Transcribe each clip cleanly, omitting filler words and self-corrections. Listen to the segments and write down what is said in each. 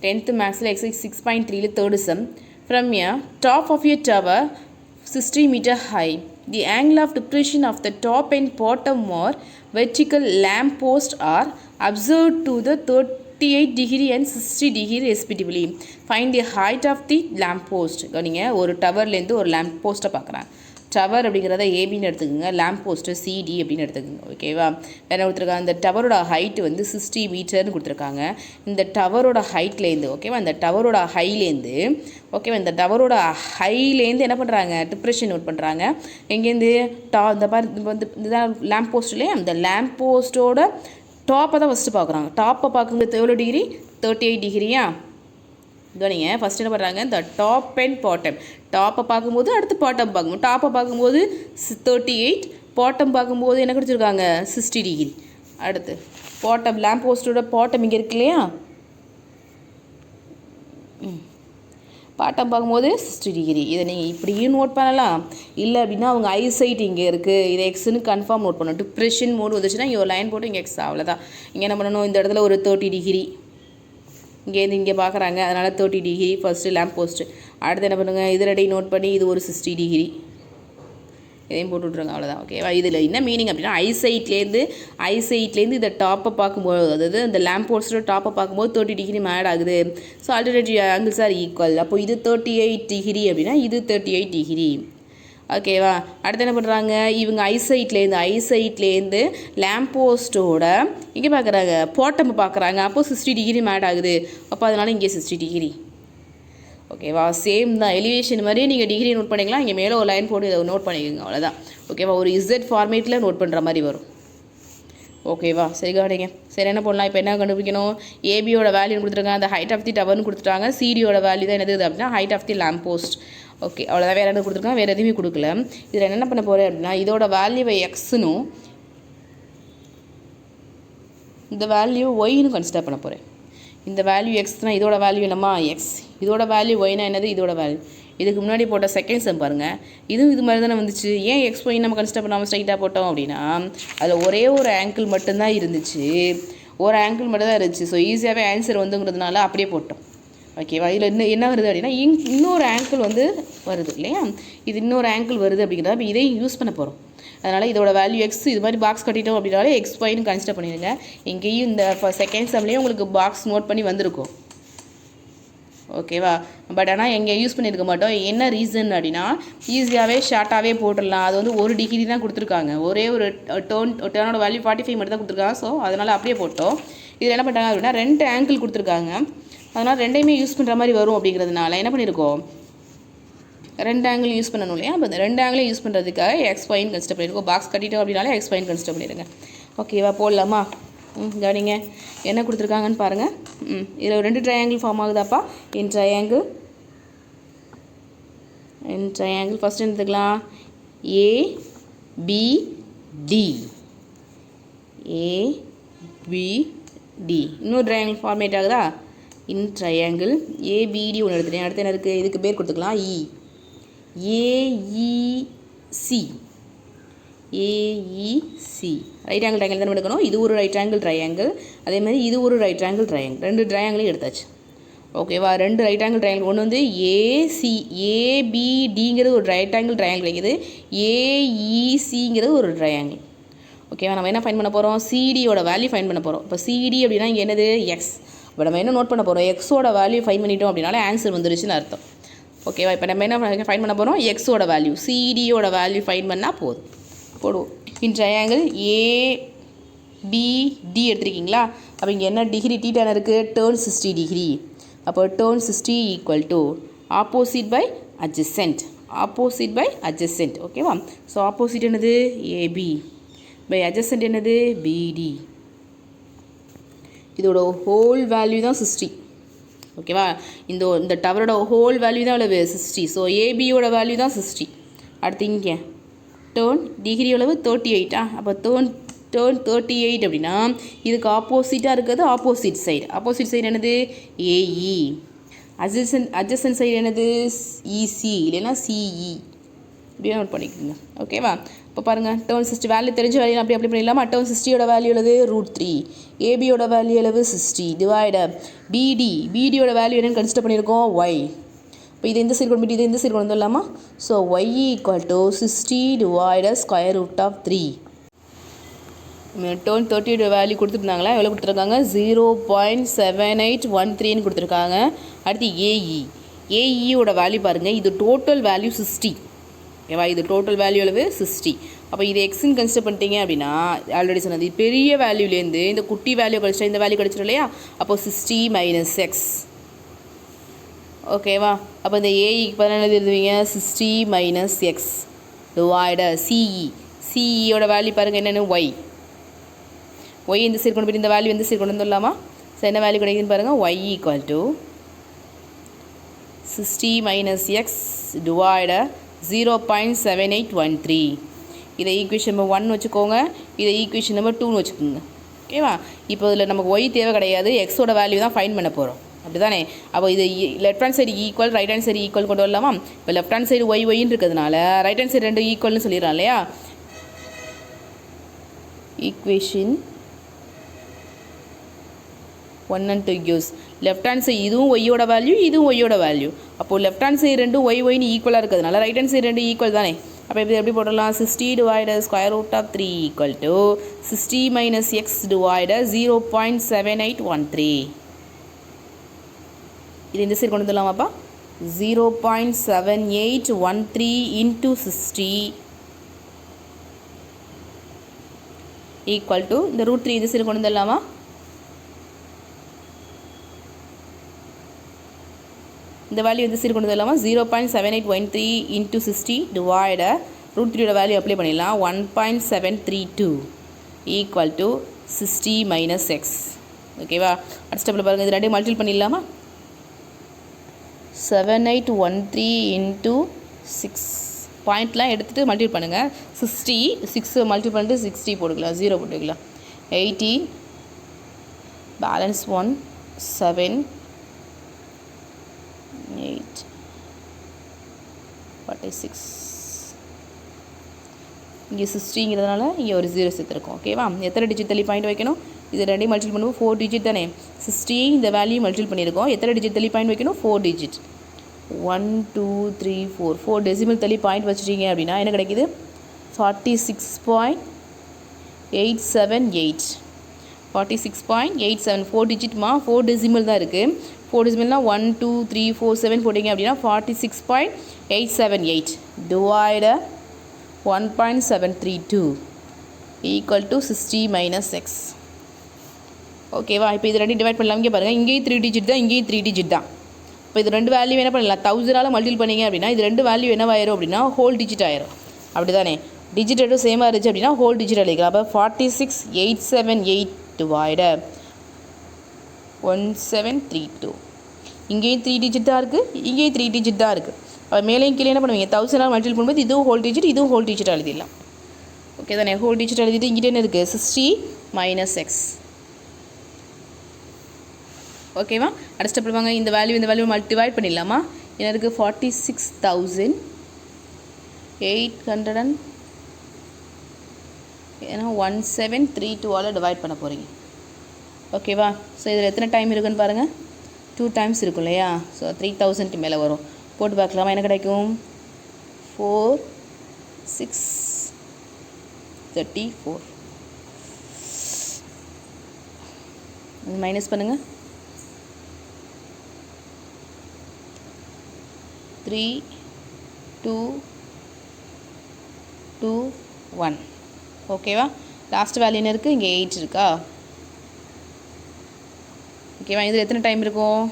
10th mathsல exercise 6.3ல third sum. From a top of a tower 60 meter high, the angle of depression of the top and bottom or vertical lamp post are observed to the 38 degree and 60 degree respectively. Find the height of the lamp post. கவனிங்க, ஒரு டவர்லேருந்து ஒரு lamp post பார்க்குறாங்க. Tower அப்படிங்கிறத ஏபின்னு எடுத்துக்கோங்க, lamp post CD அப்படின்னு எடுத்துக்கோங்க. ஓகேவா? வேறு கொடுத்துருக்காங்க, இந்த டவரோட ஹைட்டு வந்து 60 மீட்டர்னு கொடுத்துருக்காங்க. இந்த டவரோட ஹைட்லேருந்து, ஓகேவா, இந்த டவரோட ஹைலேருந்து, ஓகேவா, இந்த டவரோட ஹைலேருந்து என்ன பண்ணுறாங்க, டிப்ரெஷன் நோட் பண்ணுறாங்க. எங்கேருந்து இந்த மாதிரி வந்து இதுதான் லேம்ப் போஸ்ட் இல்லையா, இந்த லேம்ப் போஸ்ட்டோட டாப்பை தான் ஃபஸ்ட்டு பார்க்குறாங்க. டாப்பை பார்க்கும்போது எவ்வளோ டிகிரி, 38 டிகிரியா? கவனிங்க, ஃபஸ்ட் என்ன பண்ணுறாங்க, இந்த டாப் அண்ட் பாட்டம். டாப்பை பார்க்கும்போது அடுத்து பாட்டம் பார்க்கும்போது, டாப்பை பார்க்கும்போது 38, பாட்டம் பார்க்கும்போது என்ன கொடுத்துருக்காங்க, 60 டிகிரி. அடுத்து பாட்டம், லேம்ப் போஸ்ட்டோட பாட்டம் இங்கே இருக்கு இல்லையா, பாட்டம் பார்க்கும்போது 60 டிகிரி. இதை நீங்கள் இப்படியும் நோட் பண்ணலாம், இல்லை அப்படின்னா அவங்க ஐசைட் இங்கே இருக்குது, இதை எக்ஸ்ன்னு கன்ஃபார்ம் நோட் பண்ணணும். டிப்ரெஷன் மோடு வந்துச்சுன்னா இங்கே ஒரு லைன் போட்டு இங்கே எக்ஸ், அவ்வளோதான். இங்கே என்ன பண்ணணும், இந்த இடத்துல ஒரு 30 டிகிரி இங்கேருந்து இங்கே பார்க்குறாங்க, அதனால் 30 டிகிரி ஃபஸ்ட்டு லேம்ப் போஸ்ட்டு. அடுத்து என்ன பண்ணுங்கள், இது ரெடி நோட் பண்ணி இது ஒரு 60 டிகிரி, இதையும் போட்டு விட்ருங்க, அவ்வளோதான். ஓகேவா? இதில் என்ன மீனிங் அப்படின்னா, ஐசைட்லேருந்து இதை டாப்பை பார்க்கும்போது, அதாவது இந்த லேம்ப் போஸ்ட்டோட டாப்பை பார்க்கும்போது 30 டிகிரி மேட் ஆகுது. So alternative angles R equal. அப்போ இது 38 டிகிரி அப்படின்னா இது 38 டிகிரி. ஓகேவா? அடுத்து என்ன பண்ணுறாங்க, இவங்க ஐசைட்லேருந்து லேம்ப் போஸ்ட்டோட இங்கே பார்க்குறாங்க, பாட்டம் பார்க்குறாங்க. அப்போது 60 டிகிரி மேட் ஆகுது. அப்போ அதனால் இங்கே 60 டிகிரி. ஓகேவா? சேம் தான், எலிவேஷன் மாதிரியே நீங்கள் டிகிரி நோட் பண்ணிக்கலாம். இங்கே மேலே ஒரு லைன் போட்டு இதை நோட் பண்ணிக்கோங்க, அவ்வளோதான். ஓகேவா? ஒரு இசட் ஃபார்மேட்டில் நோட் பண்ணுற மாதிரி வரும். ஓகேவா? சரி கவனிங்க. சரி, என்ன பண்ணலாம், இப்போ என்ன கண்டுபிடிக்கணும், ஏபியோட வேல்யூ கொடுத்துருக்காங்க, அந்த ஹைட் ஆஃப் தி டவர்னு கொடுத்துட்டாங்க. சிடியோட வேல்யூ தான் என்னது அப்படின்னா height of the lamp post. Okay, அவ்வளோதான். வேறு என்ன கொடுத்துருக்காங்க, வேறு எதுவுமே கொடுக்கல. இதில் என்ன பண்ண போகிறேன் அப்படின்னா, இதோட வேல்யூவை எக்ஸ்னும் இந்த வேல்யூ ஒய்னு கன்சிடர் பண்ண போகிறேன். இந்த வேல்யூ எக்ஸ்னால் இதோட வேல்யூ என்னம்மா எக்ஸ், இதோட வேல்யூ ஒய்னா என்னது இதோட வேல்யூ. இதுக்கு முன்னாடி போட்ட செகண்ட் சம் பாருங்கள், இதுவும் இது மாதிரி தானே வந்துச்சு. ஏன் எக்ஸ் ஒய் நம்ம கன்சிடர் பண்ணாமல் ஸ்ட்ரைட்டாக போட்டோம் அப்படின்னா, அதில் ஒரே ஒரு ஆங்கிள் மட்டும்தான் இருந்துச்சு, ஒரு ஆங்கிள் மட்டும் தான் இருந்துச்சு. ஸோ ஈஸியாகவே ஆன்சர் வந்துங்கிறதுனால அப்படியே போட்டோம். ஓகேவா? இதில் என்ன வருது அப்படின்னா, இன்னொரு ஆங்கிள் வந்து வருது இல்லையா, இது இன்னொரு ஆங்கிள் வருது அப்படிங்கிறத அப்போ இதையும் யூஸ் பண்ண போகிறோம். அதனால் இதோட வேல்யூ எக்ஸ், இது மாதிரி பாக்ஸ் கட்டிட்டோம் அப்படின்னாலே எக்ஸ் ஒய்னு கன்சிடர் பண்ணிடுங்க. இங்கேயும் இந்த செகண்ட் சம்லேயும் உங்களுக்கு பாக்ஸ் நோட் பண்ணி வந்திருக்கும். ஓகேவா? பட் ஆனால் எங்கே யூஸ் பண்ணியிருக்க மாட்டோம். என்ன ரீசன் அப்படின்னா, ஈஸியாகவே ஷார்ட்டாகவே போட்டுடலாம். அது வந்து ஒரு டிகிரி தான் கொடுத்துருக்காங்க, ஒரே ஒரு டேர்னோட வேல்யூ 45 மட்டும் தான் கொடுத்துருக்காங்க. ஸோ அதனால் அப்படியே போட்டோம். இதில் என்ன பண்ணுறாங்க அப்படின்னா, 2 ஆங்கிள் கொடுத்துருக்காங்க, அதனால் ரெண்டையுமே யூஸ் பண்ணுற மாதிரி வரும். அப்படிங்கிறதுனால என்ன பண்ணியிருக்கோம், 2 ஆங்கிள் யூஸ் பண்ணணும் இல்லையா. அப்போ இந்த 2 ஆங்கிளும் யூஸ் பண்ணுறதுக்காக எக்ஸ் ஒய்னு கன்சிடர் பண்ணியிருக்கோம். பாக்ஸ் கட்டிட்டோம் அப்படின்னாலே எக்ஸ் ஒய்னு கன்சிடர் பண்ணிடுங்க. ஓகேவா? போடலாமா? கவனிங்க, என்ன கொடுத்துருக்காங்கன்னு பாருங்கள். இதில் 2 ட்ரையாங்கிள் ஃபார்ம் ஆகுதாப்பா. இன் ட்ரையாங்கிள் ஃபஸ்ட் எடுத்துக்கலாம், ஏபிடி. இன்னொரு ட்ரையாங்கிள் ஃபார்மேட் ஆகுதா, இன் ட்ரையாங்கிள் ஏபிடி ஒன்று எடுத்துட்டேன். அடுத்து என்ன இருக்குது, இதுக்கு பேர் கொடுத்துக்கலாம் ஏஇசி. ரைட் ஆங்கிள் ட்ரையாங்கிள் தான் எடுக்கணும். இது ஒரு ரைட் ஆங்கிள் ட்ரையாங்கிள், அதே மாதிரி இது ஒரு ரைட் ஆங்கிள் ட்ரையாங்கிள். 2 ட்ரையாங்கிளையும் எடுத்தாச்சு. ஓகேவா? 2 ரைட் ஆங்கிள் ட்ரையாங்கிள், ஒன்று வந்து ஏபிடிங்கிறது ஒரு ரைட் ஆங்கிள் ட்ரையாங்கிள் கிடைக்குது, ஏஇசிங்கிறது ஒரு ட்ரையாங்கிள். ஓகேவா? நம்ம என்ன ஃபைன் பண்ண போகிறோம், சிடியோட வேல்யூ ஃபைன் பண்ண போகிறோம். இப்போ சிடி அப்படின்னா இங்கே என்னது எக்ஸ். இப்போ நம்ம என்ன நோட் பண்ண போகிறோம், எக்ஸோட வேல்யூ ஃபைன் பண்ணிட்டோம் அப்படின்னாலே ஆன்சர் வந்துருச்சுன்னு அர்த்தம். ஓகேவா? இப்போ நம்ம என்ன ஃபைன் பண்ண போகிறோம், எக்ஸோட வேல்யூ, சிடியோட வேல்யூ ஃபைன் பண்ணால் போடுவோம். இன் ட்ரையாங்கிள் ஏபிடி எடுத்துருக்கீங்களா. அப்போ இங்கே என்ன டிகிரி டீட்டான இருக்குது, டேர்ன் 60 டிகிரி. அப்போ tan 60 equal to opposite by adjacent. ஓகேவா? ஸோ ஆப்போசிட் என்னது ஏபி, பை அட்ஜசென்ட் என்னது பிடி. இதோட ஹோல் வேல்யூ தான் 60. ஓகேவா? இந்த டவரோட ஹோல் வேல்யூ தான் எவ்வளவு 60. ஸோ ஏபியோட வேல்யூ தான் 60. அடுத்து இங்கே டேர்ன் டிகிரி எவ்வளவு 38. அப்போ டேர்ன் 38 அப்படின்னா இதுக்கு ஆப்போசிட்டாக இருக்கிறது ஆப்போசிட் சைடு என்னது ஏஇ. அட்ஜசன்ட் சைடு என்னது இசி இல்லைன்னா சிஇ. இப்படியே நோட் பண்ணிக்கோங்க. ஓகேவா? இப்போ பாருங்கள், டேர்ன் 60 வேல்யூ தெரிஞ்ச வேல்யூ அப்படி அப்படி பண்ணிடலாமா? டேர்ன் 60யோட வேல்யூ எழுது √3, ஏபியோட வேல்யூ எழுது 60 டிவைடட் பிடியோட வேல்யூ என்னென்னு கன்சிடர் பண்ணியிருக்கோம் ஒய். இப்போ இது இந்த சைடு கொண்டு போய்ட்டு இது இந்த சைடு கொண்டு வந்துடலாமா? So y equal to 60 divided square root of 3. Tan 30யோட வேல்யூ கொடுத்துருந்தாங்களா? எவ்வளோ கொடுத்துருக்காங்க? 0.7813 கொடுத்துருக்காங்க. அடுத்து ஏஇயோட வேல்யூ பாருங்கள், இது டோட்டல் வேல்யூ 60. ஓகேவா? இது டோட்டல் வேல்யூ அளவு 60. அப்போ இது எக்ஸ்ன்னு கன்சிடர் பண்ணிட்டீங்க அப்படின்னா ஆல்ரெடி சொன்னது பெரிய வேல்யூலேருந்து இந்த குட்டி வேல்யூ கழிச்சா இந்த வேல்யூ கிடச்சிடும் இல்லையா? அப்போ 60 மைனஸ் எக்ஸ். ஓகேவா? அப்போ இந்த ஏஇக்கு பதினாறு எழுதுவீங்க 60 மைனஸ் எக்ஸ் டிவைடட் சிஇயோட வேல்யூ பாருங்கள் என்னென்னு ஒய் இந்த சைடு கொண்டு போய்ட்டு இந்த வேல்யூ இந்த சைடு கொண்டு வந்துடலாமா? ஸோ என்ன வேல்யூ கிடைக்குதுன்னு பாருங்கள், y equal to 60 minus x divided 0.7813. இதை ஈக்குவேஷன் நம்பர் 1 வச்சுக்கோங்க, இதை ஈக்குவேஷன் நம்பர் 2ன்னு வச்சுக்கோங்க. ஓகேவா? இப்போ இதில் நமக்கு ஒய் தேவை கிடையாது, எக்ஸோட வேல்யூ தான் ஃபைண்ட் பண்ண போகிறோம். அப்படி தானே? அப்போ இது left hand side equal, right hand side equal கொண்டு வரலாமா? இப்போ லெஃப்ட் ஹேண்ட் சைடு ஒய்ன்னு இருக்கிறதுனால ரைட் ஹேண்ட் சைடு 2 ஈக்குவல்னு சொல்லிடலாம் இல்லையா? Equation 1 and 2 gives left hand side இதுவும் ஒய்யோட வேல்யூ, இதுவும் ஒய்யோட வேல்யூ. அப்போது லெஃப்ட் ஹேண்ட் சைடு 2 ஒய்னு ஈக்குவலாக இருக்கிறதுனால ரைட் ஹேண்ட் சைடு 2 ஈக்குவல் தானே? அப்போ இது எப்படி போடலாம்? 60 divided square root of 3 equal to 60 minus x divided 0.7813. இது இந்த சைடு கொண்டு வந்துடலாமாப்பா? 0.7813 இன்ட்டு 60 ஈக்குவல் டு இந்த √3 இந்த சைடு கொண்டு வந்துடலாமா? இந்த வேல்யூ இந்த சைடு கொண்டு வந்துடலாமா? 0.7813 இன்ட்டு 60 டிவைடட் √3யோட வேல்யூ அப்ளை பண்ணிடலாம் 1.732 ஈக்குவல் டு 60 மைனஸ் எக்ஸ். ஓகேவா? அடுத்த ஸ்டெப்பில் பாருங்கள், இது ரெண்டையும் மல்டிபிள் பண்ணிடலாமா? 7813 இன்ட்டு 6 பாயிண்ட்லாம் எடுத்துகிட்டு மல்டிபிள் பண்ணுங்கள். 60 6 மல்டிபிள் பண்ணிட்டு 60 போட்டுக்கலாம், 0 போட்டுக்கலாம். 18 பேலன்ஸ் 1 7 8 46. இங்கே 60ங்கிறதுனால இங்கே ஒரு 0 சேர்த்துருக்கோம். ஓகேவா? எத்தனை டிஜிட் தள்ளி பாயிண்ட் வைக்கணும்? இது ரெண்டையும் மல்டிபிள் பண்ணுவோம், 4 டிஜிட் தானே? 60 இந்த வேல்யூ மல்டிபிள் பண்ணியிருக்கோம். எத்தனை டிஜிட் தள்ளி பாயிண்ட் வைக்கணும்? 4 டிஜிட். 1 2 3 4 டெசிமல் தள்ளி பாயிண்ட் வச்சுட்டீங்க அப்படின்னா என்ன கிடைக்குது? 46.878. 46.87 4 டிஜிட்மா, 4 டெசிமல் தான் இருக்குது. 4 டெசிமல்னால் 1 2 3 4 7 போட்டிங்க அப்படின்னா 46.878 டிவைட 1.732 ஈக்குவல் டு 60 மைனஸ் எக்ஸ். ஓகேவா? இப்போ இது ரெண்டு டிவைட் பண்ணலாம். இங்கே பாருங்கள், இங்கேயும் 3 டிஜிட் தான், இங்கேயும் 3 டிஜிட் தான். இப்போ இது ரெண்டு வேல்யூ என்ன பண்ணலாம்? 1000ஆல் மல்டிபிள் பண்ணிங்க அப்படின்னா இது ரெண்டு வேல்யூ என்னவாயிரும் அப்படின்னா ஹோல் டிஜிட் ஆயிரும். அப்படி தானே? டிஜிட் ரெண்டும் சேமாக இருந்துச்சு அப்படின்னா ஹோல் டிஜிட் அழிக்கலாம். அப்போ 46.878 டிவைட 1732. இங்கேயும் 3 டிஜிட் தான் இருக்குது, இங்கேயும் 3 டிஜிட் தான் இருக்குது. அப்போ மேலேயும் கீழே என்ன பண்ணுவீங்க? 1000ஆல் மல்டிபிள் பண்ணும்போது இதுவும் ஹோல் டிஜிட், இதுவும் ஹோல் டிஜிட் எழுதிடலாம். ஓகே தானே? ஹோல் டிஜிட் எழுதிட்டு இங்கிட்ட என்ன இருக்குது? 60 மைனஸ் எக்ஸ். ஓகேவா? அடுத்த ஸ்டெப்பில் வாங்க, இந்த வேல்யூ டிவைட் பண்ணிடலாமா? என்ன இருக்குது? 46,800 ஏன்னா 1732ஆல் டிவைட் பண்ண போகிறீங்க. ஓகேவா? ஸோ இதில் எத்தனை டைம் இருக்குன்னு பாருங்கள், 2 டைம்ஸ் இருக்கும் இல்லையா? ஸோ 3000 மேலே வரும். போட்டு பார்க்கலாமா? என்ன கிடைக்கும்? 4 6 34. மைனஸ் பண்ணுங்கள். 3 2 2 1. ஓகேவா? லாஸ்ட் வேல்யூ என்ன இருக்குது? இங்கே 8 இருக்கா? ஓகேவா? இதில் எத்தனை டைம் இருக்கும்?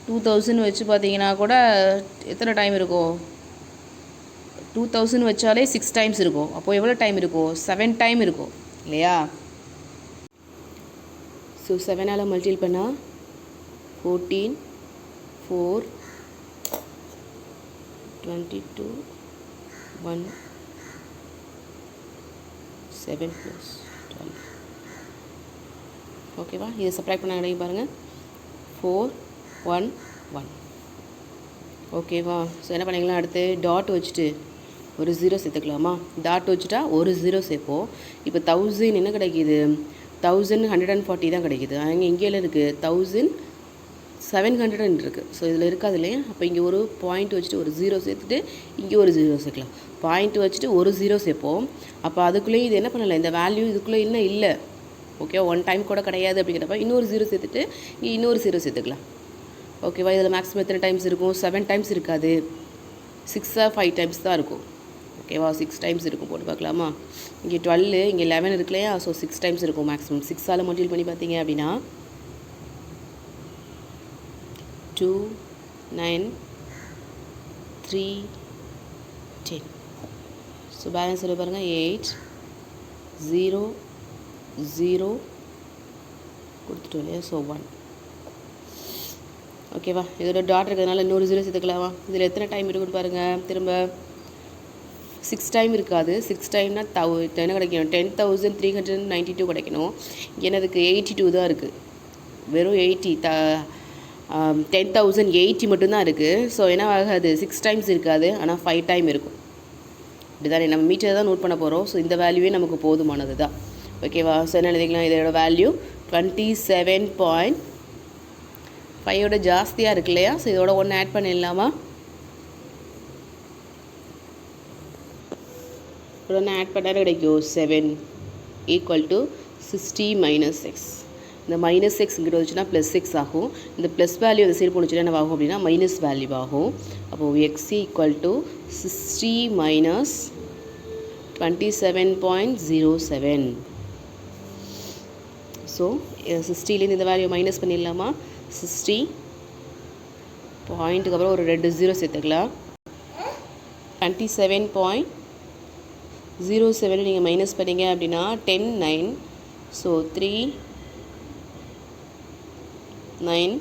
2000 வச்சு பார்த்தீங்கன்னா கூட எத்தனை டைம் இருக்கும்? 2000 வச்சாலே 6 டைம்ஸ் இருக்கும். அப்போது எவ்வளோ டைம் இருக்கும்? 7 டைம் இருக்கும் இல்லையா? ஸோ 7ஆல் மல்டிபிள் பண்ணால் 14 4 22 1 7 + 12. ஓகேவா? இதை சப்ராக்ட் பண்ண கிடைக்கும் பாருங்கள், 4 1 1. ஓகேவா? ஸோ என்ன பண்ணிக்கலாம், அடுத்து டாட் வச்சுட்டு ஒரு 0 சேர்த்துக்கலாமா? டாட் வச்சுட்டா ஒரு 0 சேர்ப்போம். இப்போ 1000 என்ன கிடைக்கிது, 1140 தான் கிடைக்கிது. அங்கே இங்கேயில் இருக்குது 1700 இருக்குது. ஸோ இதில் இருக்காது இல்லையா? அப்போ இங்கே ஒரு பாயிண்ட் வச்சுட்டு ஒரு 0 சேர்த்துட்டு இங்கே ஒரு 0 சேர்க்கலாம். பாயிண்ட் வச்சுட்டு ஒரு 0 சேர்ப்போம். அப்போ அதுக்குள்ளேயும் இது என்ன பண்ணலை, இந்த வேல்யூ இதுக்குள்ளே இன்னும் இல்லை. ஓகே, 1 டைம் கூட கிடையாது அப்படிங்கிறப்ப இன்னொரு 0 சேர்த்துட்டு இங்கே இன்னொரு 0 சேர்த்துக்கலாம். ஓகேவா? இதில் மேக்ஸிமம் எத்தனை டைம்ஸ் இருக்கும், 7 டைம்ஸ் இருக்காது, 6 or 5 டைம்ஸ் தான் இருக்கும். ஓகேவா? 6 டைம்ஸ் இருக்கும். போட்டு பார்க்கலாமா? இங்கே 12, இங்கே 11 இருக்கு இல்லையா? ஸோ 6 டைம்ஸ் இருக்கும் மேக்ஸிமம். 6ஆல் மல்டிபிள் பண்ணி பார்த்தீங்க அப்படின்னா 2, 9, 3, 10. ஸோ பேலன்ஸ் சொல்லி பாருங்கள், 8, 0, 0 கொடுத்துட்டோம் இல்லையா? ஸோ 1. ஓகேவா? இதோட டாட் இருக்கிறதுனால இன்னொரு 0 சேர்த்துக்கலாமா? இதில் எத்தனை டைம் இருக்குன்னு பாருங்கள். திரும்ப 6 டைம் இருக்காது. 6 டைம்னா என்ன கிடைக்கணும், 10,392 கிடைக்கணும். எனதுக்கு 82 தான் இருக்குது. வெறும் 10,080 மட்டும்தான் இருக்குது. ஸோ என்ன ஆகாது, 6 டைம்ஸ் இருக்காது, ஆனால் 5 டைம் இருக்கும். இப்படி தானே நம்ம மீட்டர் தான் நோட் பண்ண போகிறோம். ஸோ இந்த வேல்யூவே நமக்கு போதுமானது தான். ஓகேவா? ஸோ என்ன எழுதிக்கலாம், இதோட வேல்யூ 27.5 ஜாஸ்தியாக இருக்கு இல்லையா? ஸோ இதோட 1 ஆட் பண்ணிடலாமா? உடனே ஆட் பண்ணால் கிடைக்கும் 7 = 60 - x. இந்த -x இங்கிட்ட வந்துச்சுன்னா +6 ஆகும். இந்த ப்ளஸ் வேல்யூ அந்த சைடு போணுச்சுன்னா என்ன ஆகும் அப்படின்னா மைனஸ் வேல்யூ ஆகும். அப்போது x = 60 - 27.07. ஸோ 60லேருந்து இந்த வேல்யூ மைனஸ் பண்ணிடலாமா? 60 பாயிண்ட்டுக்கு அப்புறம் ஒரு 2 0 சேர்த்துக்கலாம். 27.07 நீங்கள் மைனஸ் பண்ணிங்க அப்படின்னா 10, 9. ஸோ 3, 9,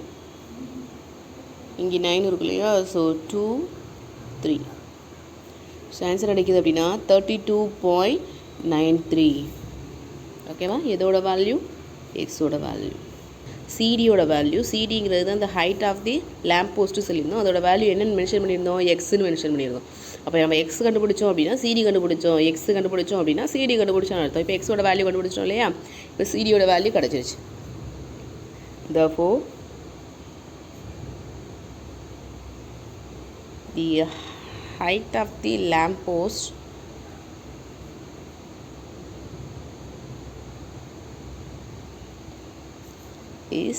இங்கே 9 இருக்கு இல்லையா? ஸோ 2, 3. ஸோ ஆன்சர் கிடைக்கிது அப்படின்னா 32.93. ஓகேவா? எதோட வேல்யூ, எக்ஸோட வேல்யூ. சிடியோட வேல்யூ, சிடிங்கிறது தான் அந்த height of the lamp post சொல்லியிருந்தோம். அதோட வேல்யூ என்னென்னு மென்ஷன் பண்ணியிருந்தோம், எக்ஸ்ன்னு மென்ஷன் பண்ணியிருந்தோம். அப்போ நம்ம எக்ஸ் கண்டுபிடிச்சோம் அப்படின்னா சிடி கண்டுபிடிச்சோம், எக்ஸ் கண்டுபிடிச்சோம் அப்படின்னா சிடி கண்டுபிடிச்சோம் அர்த்தம். இப்போ எக்ஸோட வேல்யூ கண்டுபிடிச்சோம் இல்லையா? இப்போ சிடியோட வேல்யூ கிடச்சிருச்சு. Therefore the height of the lamp post is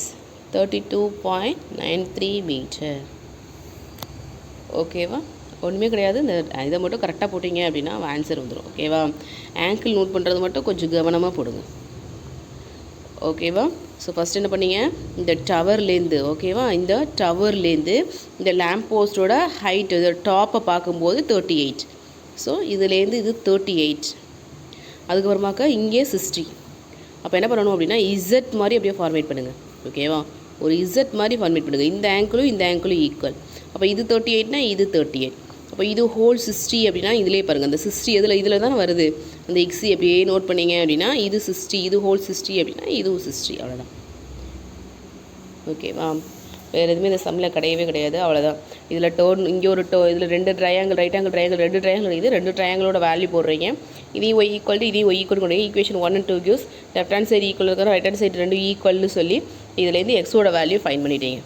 32.93 meter. ஓகேவா? ஒன்றுமே கிடையாது. இந்த இதை மட்டும் கரெக்டாக போட்டிங்க அப்படின்னா ஆன்சர் வந்துடும். ஓகேவா? ஆங்கிள் நோட் பண்ணுறது மட்டும் கொஞ்சம் கவனமாக போடுங்க. ஓகேவா? ஸோ ஃபஸ்ட் என்ன பண்ணீங்க, இந்த டவர்லேருந்து, ஓகேவா, இந்த டவர்லேருந்து இந்த லேம்ப் போஸ்ட்டோட ஹைட், இதோட டாப்பை பார்க்கும்போது 38. ஸோ இதுலேருந்து இது 38. அதுக்கப்புறமாக்கா இங்கே 60. அப்போ என்ன பண்ணணும் அப்படின்னா இசட் மாதிரி அப்படியே ஃபார்மேட் பண்ணுங்கள். ஓகேவா? ஒரு இசட் மாதிரி ஃபார்மேட் பண்ணுங்கள். இந்த ஆங்கிளும் ஈக்குவல். அப்போ இது 38னா இது 38. அப்போ இது ஹோல் 60 அப்படின்னா இதிலே பாருங்கள், அந்த 60 இதில் தான் வருது. அந்த எக்ஸி அப்படியே நோட் பண்ணிங்க அப்படின்னா இது 60, இது ஹோல் 60 அப்படின்னா இதுவும் 60. அவ்வளோதான். ஓகேவா? வேறு எதுவுமே இந்த சம்மில் கிடையாது. அவ்வளோதான். இதில் இங்கே ஒரு இதில் 2 triangle, right angle triangle, 2 triangle இருக்குது. 2 ட்ரையாங்கிளோட வேல்யூ போடுறீங்க. இதையும் y = இதையும் y = கொடுங்க. Equation 1 and 2 gives left hand side equal இருக்கிற ரைட் ஹேண்ட் சைடு 2 ஈக்குவல்னு சொல்லி இதுலேருந்து எக்ஸோட வேல்யூ ஃபைன் பண்ணிட்டீங்க.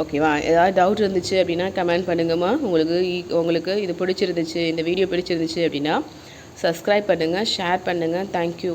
ஓகேவா? ஏதாவது டவுட் இருந்துச்சு அப்படின்னா கமெண்ட் பண்ணுங்கம்மா. உங்களுக்கு இது பிடிச்சிருந்துச்சு, இந்த வீடியோ பிடிச்சிருந்துச்சு அப்படின்னா சப்ஸ்கிரைப் பண்ணுங்கள், ஷேர் பண்ணுங்கள். தேங்க்யூ.